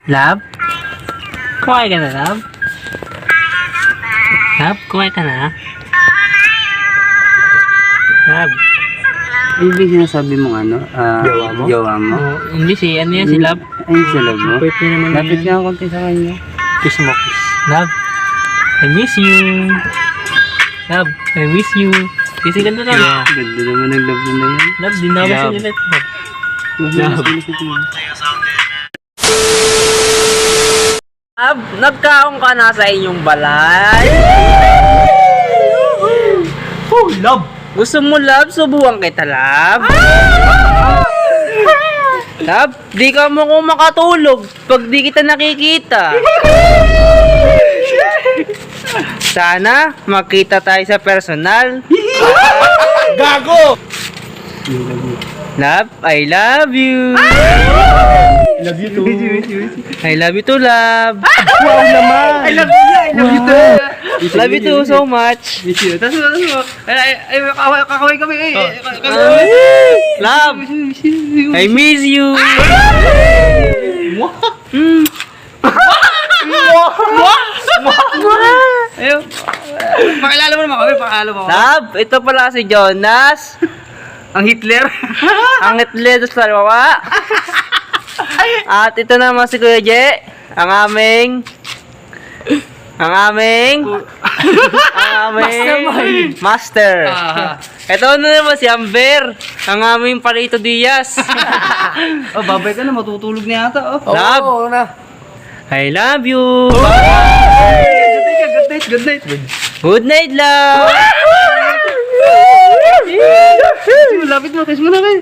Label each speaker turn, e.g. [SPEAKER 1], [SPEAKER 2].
[SPEAKER 1] Love? Kumain ka na, Love? Love, kumain ka na? Love?
[SPEAKER 2] Ibig sinasabi mong ano?
[SPEAKER 1] Jowa mo?
[SPEAKER 2] Jowa mo?
[SPEAKER 1] Oh, hindi si, ano yan si Love?
[SPEAKER 2] Ay, sa love mo?
[SPEAKER 1] Wait mo naman
[SPEAKER 2] Lapit
[SPEAKER 1] yan.
[SPEAKER 2] nga konti sa kanya.
[SPEAKER 1] Kiss mo, kiss. Love, I miss you. Love, I miss you. Kasi ganito lang. Yeah.
[SPEAKER 2] Ganda naman ng love mo na yan.
[SPEAKER 1] Love, di na ako
[SPEAKER 2] Love.
[SPEAKER 1] sinilit. Love, nagkaong ka na sa inyong balay.
[SPEAKER 2] Oh, love!
[SPEAKER 1] Gusto mo, Love? Subuhan kita, Love. Love, di ka mo kung makatulog pag di kita nakikita. Sana makita tayo sa personal.
[SPEAKER 2] Gago!
[SPEAKER 1] Love, I love you.
[SPEAKER 2] Love you too.
[SPEAKER 1] I love you too, Love.
[SPEAKER 2] Wow naman! I love you! I love you too!
[SPEAKER 1] Love you too so much.
[SPEAKER 2] Tapos kakaway kami eh.
[SPEAKER 1] Love, I miss you.
[SPEAKER 2] Ayun. Pakilala mo naman kami, pakilala mo.
[SPEAKER 1] Love, ito pala si Jonas.
[SPEAKER 2] Ang Hitler.
[SPEAKER 1] Ang Hitler sa dalawa. At ito naman si Kuya Je, ang aming master. Ito na naman si Amber, ang aming Palito Diaz.
[SPEAKER 2] Oh, babay ka na, matutulog na yata. Oh.
[SPEAKER 1] Love,
[SPEAKER 2] Oo na.
[SPEAKER 1] I love you.
[SPEAKER 2] Good night, good night.
[SPEAKER 1] Good night, love.
[SPEAKER 2] Lapit mo, kiss mo na kayo.